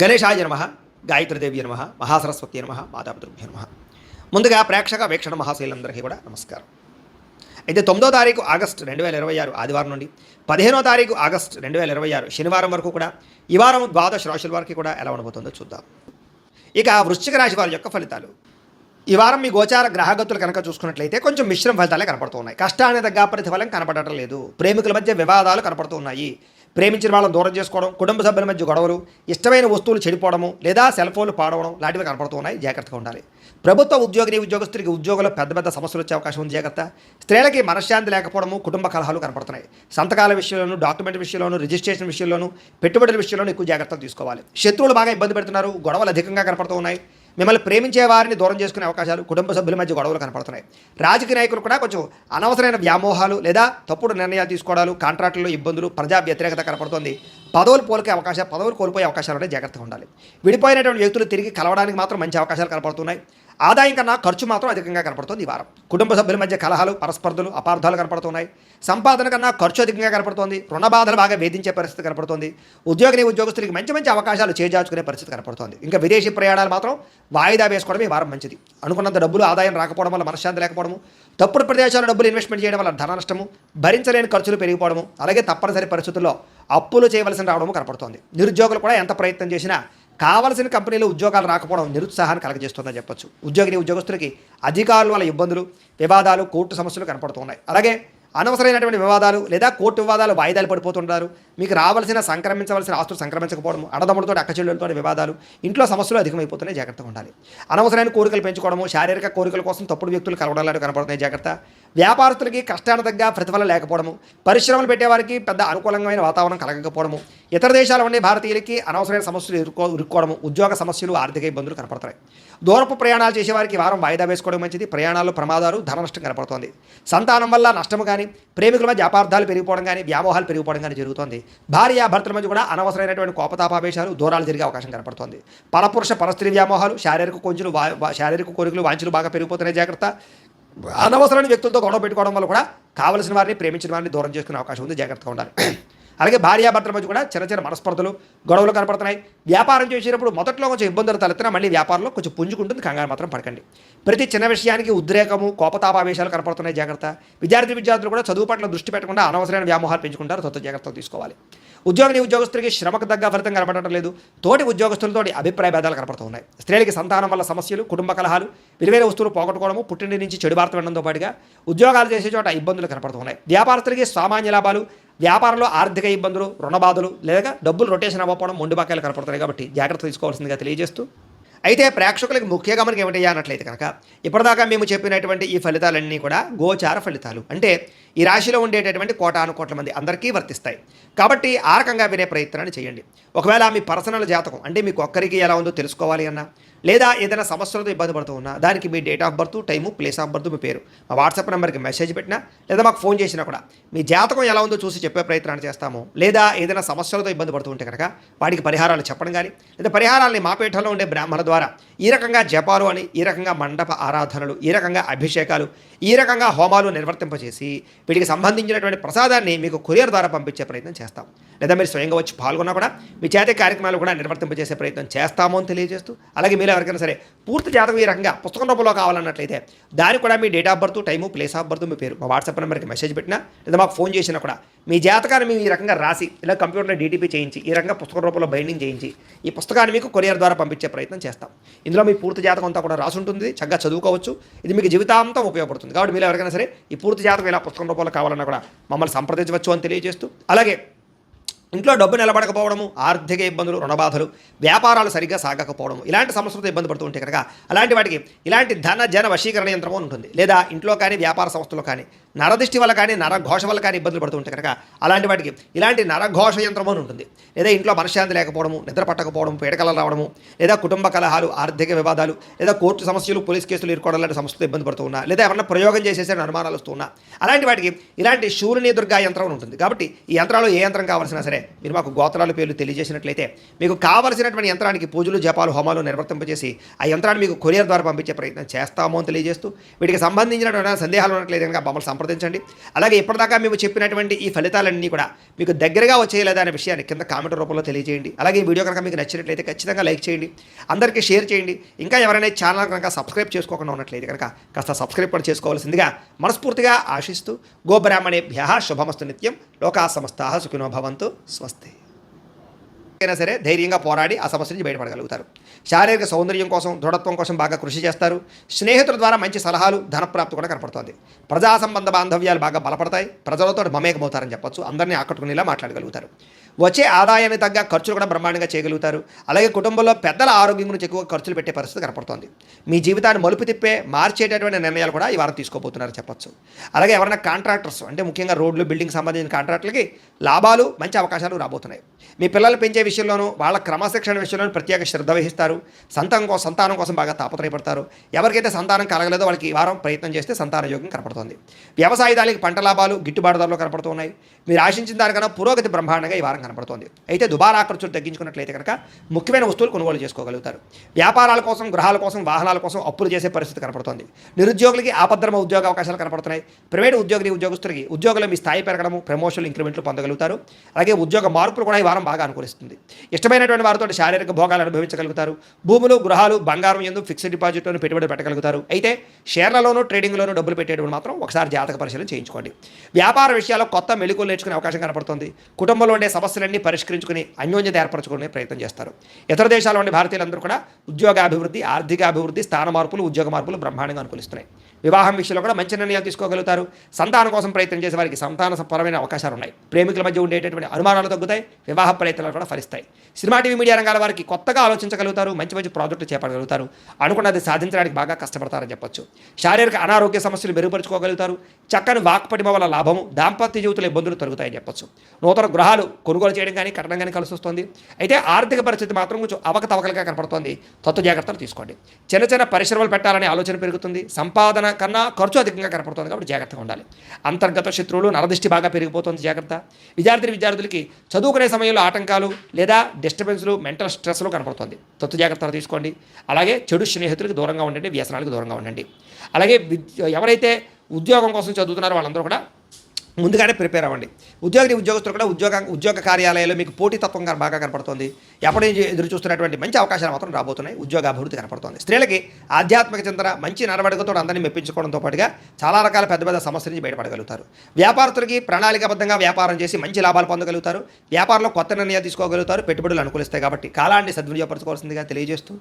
గణేశాయ నమః, గాయత్రీదేవి నమః, మహాసరస్వతి నమః, మాతాపితృభ్యో నమః. ముందుగా ప్రేక్షక వీక్షణ మహాశైలందరికీ కూడా నమస్కారం. అయితే 9వ తారీఖు ఆగస్టు 2026 ఆదివారం నుండి 15వ తారీఖు ఆగస్టు 2026 శనివారం వరకు కూడా ఈ వారం ద్వాదశ రాశుల వారికి కూడా ఎలా ఉండబోతుందో చూద్దాం. ఇక వృశ్చిక రాశి వారి యొక్క ఫలితాలు. ఈ వారం మీ గోచార గ్రహగతులు కనుక చూసుకున్నట్లయితే కొంచెం మిశ్రమ ఫలితాలే కనపడుతూ ఉన్నాయి. కష్టానికి తగ్గ ప్రతిఫలం కనపడటం లేదు. ప్రేమికుల మధ్య వివాదాలు కనపడుతూ ఉన్నాయి. ప్రేమించిన వాళ్ళని దూరం చేసుకోవడం, కుటుంబ సభ్యుల మధ్య గొడవలు, ఇష్టమైన వస్తువులు చెడిపోవడము లేదా సెల్ ఫోన్లు పాడవడం లాంటివి కనపడుతూ ఉన్నాయి. జాగ్రత్తగా ఉండాలి. ప్రభుత్వ ఉద్యోగస్తులకి ఉద్యోగంలో పెద్ద పెద్ద సమస్యలు వచ్చే అవకాశం ఉంది. జాగ్రత్త. స్త్రీలకి మనశ్శాంతి లేకపోవడము, కుటుంబ కలహాలు కనపడుతున్నాయి. సంతకాల విషయంలోనూ, డాక్యుమెంట్ విషయంలోనూ, రిజిస్ట్రేషన్ విషయంలోనూ, పెట్టుబడుల విషయంలోనూ ఎక్కువ జాగ్రత్తలు తీసుకోవాలి. శత్రువులు బాగా ఇబ్బంది పెడుతున్నారు. గొడవలు అధికంగా కనపడుతూ ఉన్నాయి. మిమ్మల్ని ప్రేమించే వారిని దూరం చేసుకునే అవకాశాలు, కుటుంబ సభ్యుల మధ్య గొడవలు కనపడుతున్నాయి. రాజకీయ నాయకులు కూడా కొంచెం అనవసరమైన వ్యామోహాలు లేదా తప్పుడు నిర్ణయాలు తీసుకోవడాలు, కాంట్రాక్టుల్లో ఇబ్బందులు, ప్రజా వ్యతిరేకత కనపడుతుంది. పదవులు కోల్పోయే అవకాశాలు ఉంటే జాగ్రత్తగా ఉండాలి. విడిపోయినటువంటి వ్యక్తులు తిరిగి కలవడానికి మాత్రం మంచి అవకాశాలు కనపడుతున్నాయి. ఆదాయం కన్నా ఖర్చు మాత్రం అధికంగా కనపడుతుంది ఈ వారం. కుటుంబ సభ్యుల మధ్య కలహాలు, పరస్పర్ధలు, అపార్థాలు కనపడుతున్నాయి. సంపాదన కన్నా ఖర్చు అధికంగా కనపడుతోంది. రుణ బాధలు బాగా వేధించే పరిస్థితి కనపడుతుంది. ఉద్యోగస్తులకి మంచి అవకాశాలు చేజార్చుకునే పరిస్థితి కనపడుతుంది. ఇంకా విదేశీ ప్రయాణాలు మాత్రం వాయిదా వేసుకోవడం ఈ వారం మంచిది. అనుకున్నంత డబ్బులు ఆదాయం రాకపోవడం వల్ల మనశ్శాంతి లేకపోవడము, తప్పుడు ప్రదేశాల్లో డబ్బులు ఇన్వెస్ట్మెంట్ చేయడం వల్ల ధన నష్టము, భరించలేని ఖర్చులు పెరిగిపోవడము, అలాగే తప్పనిసరి పరిస్థితుల్లో అప్పులు చేయవలసిన రావడము కనపడుతోంది. నిరుద్యోగులు కూడా ఎంత ప్రయత్నం చేసినా కావలసిన కంపెనీలో ఉద్యోగాలు రాకపోవడం నిరుత్సాహాన్ని కలగజేస్తుందని చెప్పొచ్చు. ఉద్యోగస్తులకి అధికారుల వల్ల ఇబ్బందులు, వివాదాలు, కోర్టు సమస్యలు కనపడుతున్నాయి. అలాగే అనవసరమైనటువంటి వివాదాలు లేదా కోర్టు వివాదాలు వాయిదాలు పడిపోతుంటారు. మీకు సంక్రమించవలసిన ఆస్తులు సంక్రమించకపోవడము, అన్నదమ్ములతో అక్కచెల్లెలతో వివాదాలు, ఇంట్లో సమస్యలు అధికమైపోతున్నాయి. జాగ్రత్తగా ఉండాలి. అనవసరమైన కోరికలు పెంచుకోవడము, శారీరక కోరికల కోసం తప్పుడు వ్యక్తులు కలవడాలు కనపడుతున్నాయి. జాగ్రత్త. వ్యాపారస్తులకి కష్టానికి తగ్గ ప్రతిఫలం లేకపోవడము, పరిశ్రమలు పెట్టేవారికి పెద్ద అనుకూలమైన వాతావరణం కలగకపోవడము, ఇతర దేశాల ఉండే భారతీయులకి అనవసరమైన సమస్యలు ఇరుక్కోవడము, ఉద్యోగ సమస్యలు, ఆర్థిక ఇబ్బందులు కనపడతాయి. దూరపు ప్రయాణాలు చేసేవారికి వారం వాయిదా వేసుకోవడం మంచిది. ప్రయాణాల్లో ప్రమాదాలు, ధన నష్టం కనపడుతోంది. సంతానం వల్ల నష్టము కానీ, ప్రేమికుల మధ్య అపార్థాలు పెరిగిపోవడం కానీ, వ్యామోహాలు పెరిగిపోవడం కానీ జరుగుతోంది. భర్తల మధ్య కూడా అనవసరమైనటువంటి కోపతాపావేశాలు, దూరాలు జరిగే అవకాశం కనపడుతోంది. పరస్త్రీ వ్యామోహాలు, శారీరక కోరికలు, వాంఛలు బాగా పెరిగిపోతున్నాయి. జాగ్రత్త. అనవసరమైన వ్యక్తులతో గొడవ పెట్టుకోవడం వల్ల కూడా కావలసిన వారిని, ప్రేమించిన వారిని దూరం చేసుకునే అవకాశం ఉంది. జాగ్రత్తగా ఉండాలి. అలాగే భార్యాభర్తల మధ్య కూడా చిన్న మనస్పర్ధలు, గొడవలు కనపడుతున్నాయి. వ్యాపారం చేసేటప్పుడు మొదట్లో కొంచెం ఇబ్బందులు తలెత్తినా మళ్ళీ వ్యాపారంలో కొంచెం పుంజుకుంటుంది. కంగారు మాత్రం పడకండి. ప్రతి చిన్న విషయానికి ఉద్రేకము, కోపతాపావేశాలు కనపడుతున్నాయి. జాగ్రత్త. విద్యార్థులు కూడా చదువు పట్ల దృష్టి పెట్టకుండా అనవసరమైన వ్యామోహాలు పెంచుకుంటారు. జాగ్రత్తలు తీసుకోవాలి. ఉద్యోగస్తులకి శ్రమకు తగ్గ ఫలితం కనపడటం లేదు. తోటి ఉద్యోగస్తులతో అభిప్రాయ భేదాలు కనపడుతున్నాయి. స్త్రీలకి సంతానం వల్ల సమస్యలు, కుటుంబ కలహాలు, విలువైన వస్తువులు పోగొట్టుకోవడము, పుట్టింటి నుంచి చెడు వార్త వినడంతో పాటుగా ఉద్యోగాలు చేసే చోట ఇబ్బందులు కనపడుతున్నాయి. వ్యాపారస్తులకి సామాన్య లాభాలు, వ్యాపారంలో ఆర్థిక ఇబ్బందులు, రుణబాధలు లేదా డబ్బులు రొటేషన్ అవ్వకపోవడం, మొండి బకాయిలు కనపడుతున్నాయి. కాబట్టి జాగ్రత్త తీసుకోవాల్సిందిగా తెలియజేస్తూ, అయితే ప్రేక్షకులకు ముఖ్య గమనిక ఏమిటయ్యా అన్నట్లయితే కనుక ఇప్పటిదాకా మేము చెప్పినటువంటి ఈ ఫలితాలన్నీ కూడా గోచార ఫలితాలు. అంటే ఈ రాశిలో ఉండేటటువంటి కోటాను మంది అందరికీ వర్తిస్తాయి. కాబట్టి ఆ రకంగా వినే ప్రయత్నాన్ని చేయండి. ఒకవేళ మీ పర్సనల్ జాతకం అంటే మీకు ఒక్కరికి ఎలా ఉందో తెలుసుకోవాలి అన్నా, లేదా ఏదైనా సమస్యలతో ఇబ్బంది పడుతూ ఉన్నా, దానికి మీ date of birth, time, place of birth, మీ పేరు మా వాట్సాప్ నెంబర్కి మెసేజ్ పెట్టినా లేదా మాకు ఫోన్ చేసినా కూడా మీ జాతకం ఎలా ఉందో చూసి చెప్పే ప్రయత్నాన్ని చేస్తాము. లేదా ఏదైనా సమస్యలతో ఇబ్బంది పడుతూ ఉంటే కనుక వాటికి పరిహారాలు చెప్పడం కానీ, లేదా పరిహారాలని మా పీఠంలో ఉండే బ్రాహ్మణ ద్వారా ఈ రకంగా జపాలు అని, ఈ రకంగా మండప ఆరాధనలు, ఈ రకంగా అభిషేకాలు, ఈ రకంగా హోమాలు నిర్వర్తింపచేసి వీటికి సంబంధించినటువంటి ప్రసాదాన్ని మీకు కొరియర్ ద్వారా పంపించే ప్రయత్నం చేస్తాం. లేదా మీరు స్వయంగా వచ్చి పాల్గొన్నా కూడా మీ చేతి కార్యక్రమాలు కూడా నిర్వర్తింపజేసే ప్రయత్నం చేస్తాము అని తెలియజేస్తూ, అలాగే మీరు ఎవరికైనా సరే పూర్తి జాతకం ఈ రకంగా పుస్తకం రూపంలో కావాలన్నట్లయితే దానికి కూడా మీ date of birth, time, place of birth, మీ పేరు మా వాట్సాప్ నెంబర్కి మెసేజ్ పెట్టినా లేదా మాకు ఫోన్ చేసినా కూడా మీ జాతకాన్ని మేము ఈ రకంగా రాసి ఇలా కంప్యూటర్లో డీటీపీ చేయించి ఈ రకంగా పుస్తకం రూపంలో బైండింగ్ చేయించి ఈ పుస్తకాన్ని మీకు కొరియర్ ద్వారా పంపించే ప్రయత్నం చేస్తాం. ఇందులో మీ పూర్తి జాతకం అంతా కూడా రాసి ఉంటుంది. చక్కగా చదువుకోవచ్చు. ఇది మీకు జీవితాంతం ఉపయోగపడుతుంది. కాబట్టి మీరు ఎవరికైనా సరే ఈ పూర్తి జాతకం ఇలా పుస్తకం రూపంలో కావాలన్నా కూడా మమ్మల్ని సంప్రదించవచ్చు అని తెలియజేస్తూ, అలాగే ఇంట్లో డబ్బు నిలబడకపోవడము, ఆర్థిక ఇబ్బందులు, రుణబాధలు, వ్యాపారాలు సరిగ్గా సాగకపోవడం, ఇలాంటి సమస్యలతో ఇబ్బంది పడుతూ ఉంటే కనుక అలాంటి వాటికి ఇలాంటి జన వశీకరణ యంత్రం ఉంటుంది. లేదా ఇంట్లో కానీ వ్యాపార సంస్థలో కానీ నరదృష్టి వల్ల కానీ, నరఘోష వల్ల కానీ ఇబ్బందులు పడుతూ ఉంటే కనుక అలాంటి వాటికి ఇలాంటి నరఘోష యంత్రం అని ఉంటుంది. లేదా ఇంట్లో మనశ్శాంతి లేకపోవడము, నిద్ర పట్టకపోవడం, పీడకలలు రావడము, లేదా కుటుంబ కలహాలు, ఆర్థిక వివాదాలు, లేదా కోర్టు సమస్యలు, పోలీస్ కేసులు ఇరుకోవడం లాంటి సమస్యలు ఇబ్బంది పడుతూ ఉన్నా, లేదా ఎవరైనా ప్రయోగం చేసేసే అనుమానాలు వస్తూ ఉన్నా, అలాంటి వాటికి ఇలాంటి శూలిని దుర్గా యంత్రం ఉంటుంది. కాబట్టి ఈ యంత్రాలు ఏ యంత్రం కావాల్సినా సరే మీరు మాకు గోత్రాల పేర్లు తెలియజేసినట్లయితే మీకు కావలసినటువంటి యంత్రానికి పూజలు, జపాలు, హోమాలు నిర్వర్తింపజేసి ఆ యంత్రాన్ని మీకు కొరియర్ ద్వారా పంపించే ప్రయత్నం చేస్తాము అని తెలియజేస్తూ, వీటికి సంబంధించినటువంటి సందేహాలు ఉన్నట్లయితే కనుక మమ్మల్ని సంప్రదించండి. అలాగే ఇప్పటిదాకా మేము చెప్పినటువంటి ఈ ఫలితాలన్నీ కూడా మీకు దగ్గరగా వచ్చేయలేదా అనే విషయాన్ని కింద కామెంట్ రూపంలో తెలియజేయండి. అలాగే ఈ వీడియో కనుక మీకు నచ్చినట్లయితే ఖచ్చితంగా లైక్ చేయండి, అందరికీ షేర్ చేయండి. ఇంకా ఎవరైనా ఛానల్ కనుక సబ్స్క్రైబ్ చేసుకోకుండా ఉన్నట్లయితే కనుక కాస్త సబ్స్క్రైబ్ కూడా చేసుకోవాల్సిందిగా మనస్ఫూర్తిగా ఆశిస్తూ గోబ్రాహ్మణేభ్యః శుభమస్తు నిత్యం, లోకా సమస్తాః సుఖినో భవంతు, స్వస్తి. అయినా సరే ధైర్యంగా పోరాడి ఆ సమస్య నుంచి బయటపడగలుగుతారు. శారీరక సౌందర్యం కోసం, దృఢత్వం కోసం బాగా కృషి చేస్తారు. స్నేహితుల ద్వారా మంచి సలహాలు, ధనప్రాప్తి కూడా కనపడుతుంది. ప్రజా సంబంధ బాంధవ్యాలు బాగా బలపడతాయి. ప్రజలతో మమేకమవుతారని చెప్పొచ్చు. అందరినీ ఆకట్టుకునేలా మాట్లాడగలుగుతారు. వచ్చే ఆదాయానికి తగ్గ ఖర్చులు కూడా బ్రహ్మాండంగా చేయగలుగుతారు. అలాగే కుటుంబంలో పెద్దల ఆరోగ్యం గురించి ఎక్కువ ఖర్చులు పెట్టే పరిస్థితి కనపడుతోంది. మీ జీవితాన్ని మలుపు తిప్పే మార్చేటటువంటి నిర్ణయాలు కూడా ఈ వారం తీసుకోబోతున్నారు చెప్పొచ్చు. అలాగే ఎవరైనా కాంట్రాక్టర్స్ అంటే ముఖ్యంగా రోడ్లు, బిల్డింగ్ సంబంధించిన కాంట్రాక్టులకి లాభాలు, మంచి అవకాశాలు రాబోతున్నాయి. మీ పిల్లలు పెంచే విషయంలోనూ వాళ్ళ క్రమశిక్షణ విషయంలోనూ ప్రత్యేక శ్రద్ధ వహిస్తారు. సంతానం కోసం బాగా తాపత్రయపడతారు. ఎవరికైతే సంతానం కలగలేదో వాళ్ళకి ఈ వారం ప్రయత్నం చేస్తే సంతాన యోగం కనపడుతుంది. వ్యవసాయదారులకి పంట లాభాలు, గిట్టుబాటు ధరలు కనపడుతున్నాయి. మీరు ఆశించిన దానికన్నా పురోగతి బ్రహ్మాండంగా ఈ వారం కనపడుతుంది. అయితే దుబారా ఖర్చులు తగ్గించుకున్నట్లయితే కనుక ముఖ్యమైన వస్తువులు కొనుగోలు చేసుకోగలుగుతారు. వ్యాపారాల కోసం, గృహాల కోసం, వాహనాల కోసం అప్పులు చేసే పరిస్థితి కనపడుతుంది. నిరుద్యోగులకి ఆపద్ధర్మ ఉద్యోగ అవకాశాలు కనపడుతున్నాయి. ప్రైవేటు ఉద్యోగస్తులకి ఉద్యోగులు మీ స్థాయి పెరగడము, ప్రమోషన్లు, ఇంక్రిమెంట్లు పొందగలుగుతారు. అలాగే ఉద్యోగ మార్పులు కూడా ఈ వారం బాగా అనుకూలిస్తుంది. ఇష్టమైనటువంటి వారితో శారీరక భోగాలు అనుభవించగలుగుతారు. భూములు, గృహాలు, బంగారం యందు ఫిక్స్డ్ డిపాజిట్లోనూ పెట్టుబడి పెట్టగలుగుతారు. అయితే షేర్లలోనూ, ట్రేడింగ్లోనూ డబ్బులు పెట్టేటప్పుడు మాత్రం ఒకసారి జాతక పరిశీలన చేయించుకోండి. వ్యాపార విషయాల్లో కొత్త మెళుకువలు నేర్చుకునే అవకాశం కనపడుతుంది. కుటుంబంలో ఉండే సమస్యలన్నీ పరిష్కరించుకుని అన్యోన్యత ఏర్పరచుకునే ప్రయత్నం చేస్తారు. ఇతర దేశాల్లో ఉండే భారతీయులందరూ కూడా ఉద్యోగాభివృద్ధి, ఆర్థిక అభివృద్ధి, స్థాన మార్పులు, ఉద్యోగ మార్పులు బ్రహ్మాండంగా అనుకూలిస్తున్నాయి. వివాహం విషయంలో కూడా మంచి నిర్ణయాలు తీసుకోగలుగుతారు. సంతానం కోసం ప్రయత్నం చేసే వారికి సంతానపరమైన అవకాశాలు ఉన్నాయి. ప్రేమికుల మధ్య ఉండేటటువంటి అనుమానాలు తగ్గుతాయి. వివాహ ప్రయత్నాలు కూడా ఫలిస్తాయి. సినిమా, టీవీ, మీడియా రంగాల వారికి కొత్తగా ఆలోచించగలుగుతారు. మంచి ప్రాజెక్టులు చేపట్టగలుగుతారు. అనుకున్నది సాధించడానికి బాగా కష్టపడతారని చెప్పొచ్చు. శారీరక అనారోగ్య సమస్యలు మెరుగుపరుచుకోగలుగుతారు. చక్కని వాక్పటిమ వల్ల లాభము, దాంపత్య జీవితంలో ఇబ్బందులు తొలగుతాయని చెప్పొచ్చు. నూతన గృహాలు కొనుగోలు చేయడం కానీ, కట్టడం కానీ కలిసి వస్తుంది. అయితే ఆర్థిక పరిస్థితి మాత్రం కొంచెం అవకతవకలుగా కనపడుతోంది. తత్వ జాగ్రత్తలు తీసుకోండి. చిన్న పరిశ్రమలు పెట్టాలనే ఆలోచన పెరుగుతుంది. సంపాదన కన్నా ఖర్చు అధికంగా కనపడుతుంది కాబట్టి జాగ్రత్తగా ఉండాలి. అంతర్గత శత్రువులు, నరదృష్టి బాగా పెరిగిపోతుంది, జాగ్రత్త. విద్యార్థులకి చదువుకునే సమయంలో ఆటంకాలు లేదా డిస్టర్బెన్స్లు, మెంటల్ స్ట్రెస్లు కనపడుతుంది. తత్వ జాగ్రత్తలు తీసుకోండి. అలాగే చెడు స్నేహితులకు దూరంగా ఉండండి, వ్యసనాలకు దూరంగా ఉండండి. అలాగే ఎవరైతే ఉద్యోగం కోసం చదువుతున్నారో వాళ్ళందరూ కూడా ముందుగానే ప్రిపేర్ అవ్వండి. ఉద్యోగస్తులు కూడా ఉద్యోగ కార్యాలయాల్లో మీకు పోటీతత్వం బాగా కనపడుతుంది. ఎప్పటి నుంచి ఎదురు చూస్తున్నటువంటి మంచి అవకాశాలు మాత్రం రాబోతున్నాయి. ఉద్యోగ అభివృద్ధి కనపడుతుంది. స్త్రీలకి ఆధ్యాత్మిక చింతన, మంచి నడవడికతో అందరినీ మెప్పించుకోవడంతో పాటుగా చాలా రకాల పెద్ద సమస్యల నుంచి బయటపడగలుగుతారు. వ్యాపారస్తులకి ప్రణాళికాబద్ధంగా వ్యాపారం చేసి మంచి లాభాలు పొందగలుగుతారు. వ్యాపారంలో కొత్త నిర్ణయాలు తీసుకోగలుగుతారు. పెట్టుబడులు అనుకూలిస్తాయి కాబట్టి కాలాన్ని సద్వినియోగపరచుకోవాల్సిందిగా తెలియజేస్తూ